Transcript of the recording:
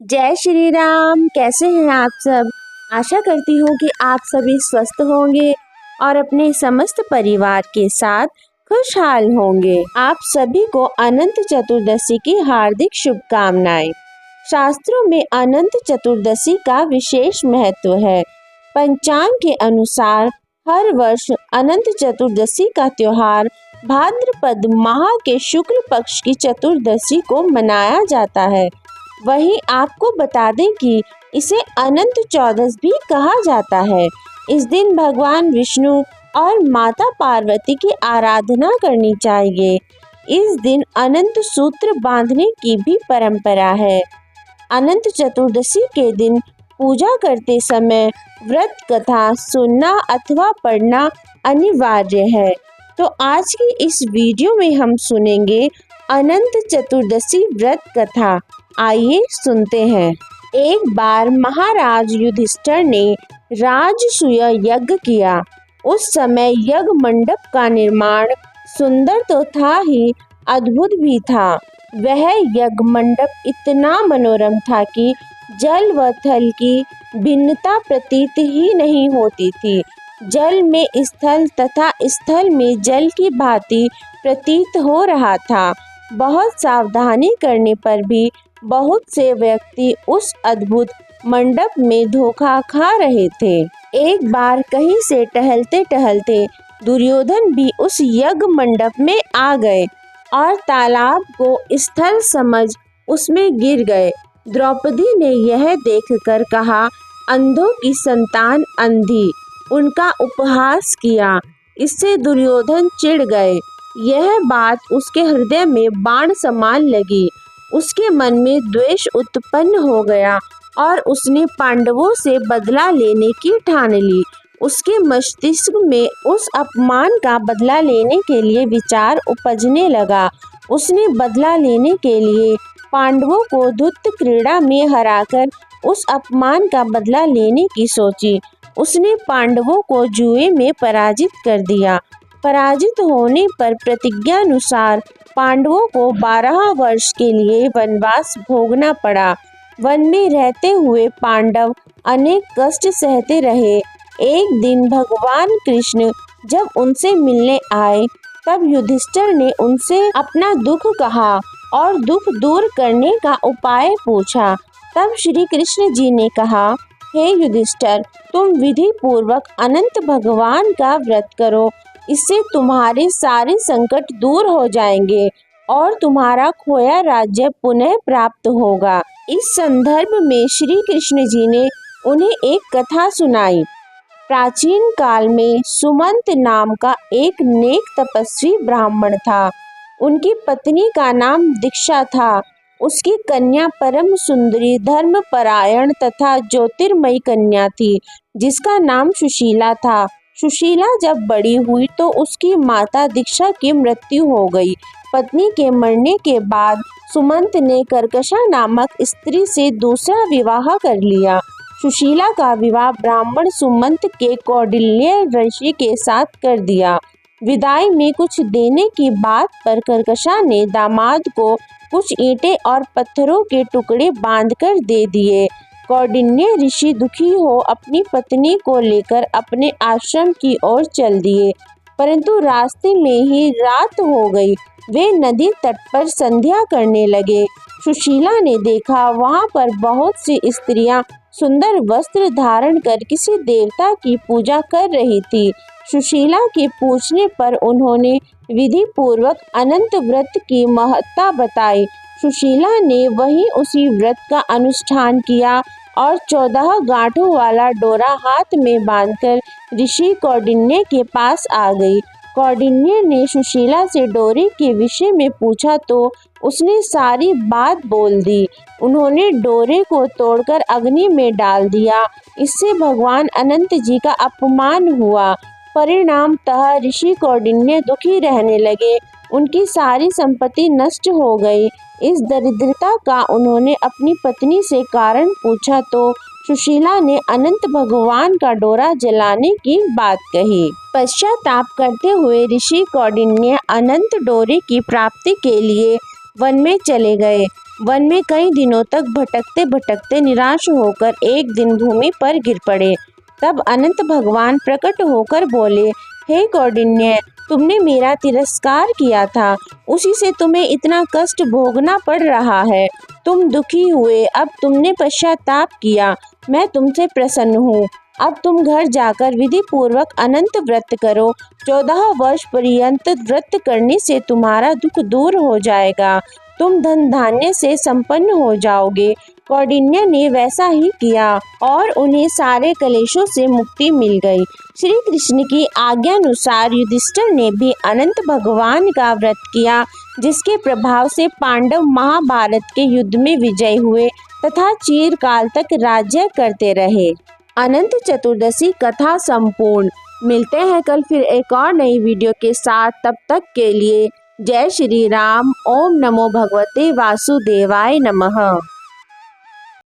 जय श्री राम। कैसे हैं आप सब। आशा करती हूँ कि आप सभी स्वस्थ होंगे और अपने समस्त परिवार के साथ खुशहाल होंगे। आप सभी को अनंत चतुर्दशी की हार्दिक शुभकामनाएं। शास्त्रों में अनंत चतुर्दशी का विशेष महत्व है। पंचांग के अनुसार हर वर्ष अनंत चतुर्दशी का त्योहार भाद्रपद माह के शुक्ल पक्ष की चतुर्दशी को मनाया जाता है। वहीं आपको बता दें कि इसे अनंत चौदस भी कहा जाता है। इस दिन भगवान विष्णु और माता पार्वती की आराधना करनी चाहिए। इस दिन अनंत सूत्र बांधने की भी परंपरा है। अनंत चतुर्दशी के दिन पूजा करते समय व्रत कथा सुनना अथवा पढ़ना अनिवार्य है। तो आज की इस वीडियो में हम सुनेंगे अनंत चतुर्दशी व्रत कथा। आइए सुनते हैं। एक बार महाराज युधिष्ठिर ने राजसूय यज्ञ किया। उस समय यज्ञ मंडप का निर्माण सुंदर तो था ही, अद्भुत भी था। वह यज्ञ मंडप इतना मनोरम था कि जल व थल की भिन्नता प्रतीत ही नहीं होती थी। जल में स्थल तथा स्थल में जल की भांति प्रतीत हो रहा था। बहुत सावधानी करने पर भी बहुत से व्यक्ति उस अद्भुत मंडप में धोखा खा रहे थे। एक बार कहीं से टहलते टहलते दुर्योधन भी उस यज्ञ मंडप में आ गए और तालाब को स्थल समझ उसमें गिर गए। द्रौपदी ने यह देखकर कहा, अंधों की संतान अंधी, उनका उपहास किया। इससे दुर्योधन चिढ़ गए। यह बात उसके हृदय में बाण समान लगी। उसके मन में द्वेष उत्पन्न हो गया और उसने पांडवों से बदला लेने की ठान ली। उसके मस्तिष्क में उस अपमान का बदला लेने के लिए विचार उपजने लगा। उसने बदला लेने के लिए पांडवों को धूर्त क्रीड़ा में हराकर उस अपमान का बदला लेने की सोची। उसने पांडवों को जुए में पराजित कर दिया। पराजित होने पर प्रतिज्ञानुसार पांडवों को 12 वर्ष के लिए वनवास भोगना पड़ा। वन में रहते हुए पांडव अनेक कष्ट सहते रहे। एक दिन भगवान कृष्ण जब उनसे मिलने आए, तब युधिष्ठिर ने उनसे अपना दुख कहा और दुख दूर करने का उपाय पूछा। तब श्री कृष्ण जी ने कहा, हे युधिष्ठिर, तुम विधि पूर्वक अनंत भगवान का व्रत करो। इससे तुम्हारे सारे संकट दूर हो जाएंगे और तुम्हारा खोया राज्य पुनः प्राप्त होगा। इस संदर्भ में श्री कृष्ण जी ने उन्हें एक कथा सुनाई। प्राचीन काल में सुमंत नाम का एक नेक तपस्वी ब्राह्मण था। उनकी पत्नी का नाम दीक्षा था। उसकी कन्या परम सुंदरी, धर्मपरायण तथा ज्योतिर्मयी कन्या थी, जिसका नाम सुशीला था। सुशीला जब बड़ी हुई तो उसकी माता दीक्षा की मृत्यु हो गई। पत्नी के मरने के बाद सुमंत ने कर्कशा नामक स्त्री से दूसरा विवाह कर लिया। सुशीला का विवाह ब्राह्मण सुमंत के कौंडिल्य ऋषि के साथ कर दिया। विदाई में कुछ देने की बात पर कर्कशा ने दामाद को कुछ ईंटें और पत्थरों के टुकड़े बांधकर दे दिए। कौंडिन्य ऋषि दुखी हो अपनी पत्नी को लेकर अपने आश्रम की ओर चल दिए, परंतु रास्ते में ही रात हो गई। वे नदी तट पर संध्या करने लगे। सुशीला ने देखा वहां पर बहुत सी स्त्रियां सुंदर वस्त्र धारण कर किसी देवता की पूजा कर रही थी। सुशीला के पूछने पर उन्होंने विधि पूर्वक अनंत व्रत की महत्ता बताई। सुशीला ने वहीं उसी व्रत का अनुष्ठान किया और 14 गांठों वाला डोरा हाथ में बांधकर ऋषि कौंडिन्य के पास आ गई। कौंडिन्य ने सुशीला से डोरे के विषय में पूछा तो उसने सारी बात बोल दी। उन्होंने डोरे को तोड़कर अग्नि में डाल दिया। इससे भगवान अनंत जी का अपमान हुआ। परिणामतः ऋषि कौंडिन्य दुखी रहने लगे। उनकी सारी संपत्ति नष्ट हो गई। इस दरिद्रता का उन्होंने अपनी पत्नी से कारण पूछा तो सुशीला ने अनंत भगवान का डोरा जलाने की बात कही। पश्चाताप करते हुए ऋषि कौंडिन्य अनंत डोरे की प्राप्ति के लिए वन में चले गए। वन में कई दिनों तक भटकते भटकते निराश होकर एक दिन भूमि पर गिर पड़े। तब अनंत भगवान प्रकट होकर बोले, हे कौंडिन्य, तुमने मेरा तिरस्कार किया था, उसी से तुम्हें इतना कष्ट भोगना पड़ रहा है। तुम दुखी हुए, अब तुमने पश्चाताप किया, मैं तुमसे प्रसन्न हूँ। अब तुम घर जाकर विधि पूर्वक अनंत व्रत करो। 14 वर्ष पर्यंत व्रत करने से तुम्हारा दुख दूर हो जाएगा, तुम धन धान्य से संपन्न हो जाओगे। कौंडिन्य ने वैसा ही किया और उन्हें सारे कलेशों से मुक्ति मिल गई। श्री कृष्ण की आज्ञानुसार युधिष्ठिर ने भी अनंत भगवान का व्रत किया, जिसके प्रभाव से पांडव महाभारत के युद्ध में विजयी हुए तथा चिरकाल तक राज्य करते रहे। अनंत चतुर्दशी कथा संपूर्ण। मिलते हैं कल फिर एक और नई वीडियो के साथ। तब तक के लिए जय श्री राम। ओम नमो भगवते वासुदेवाय नमः।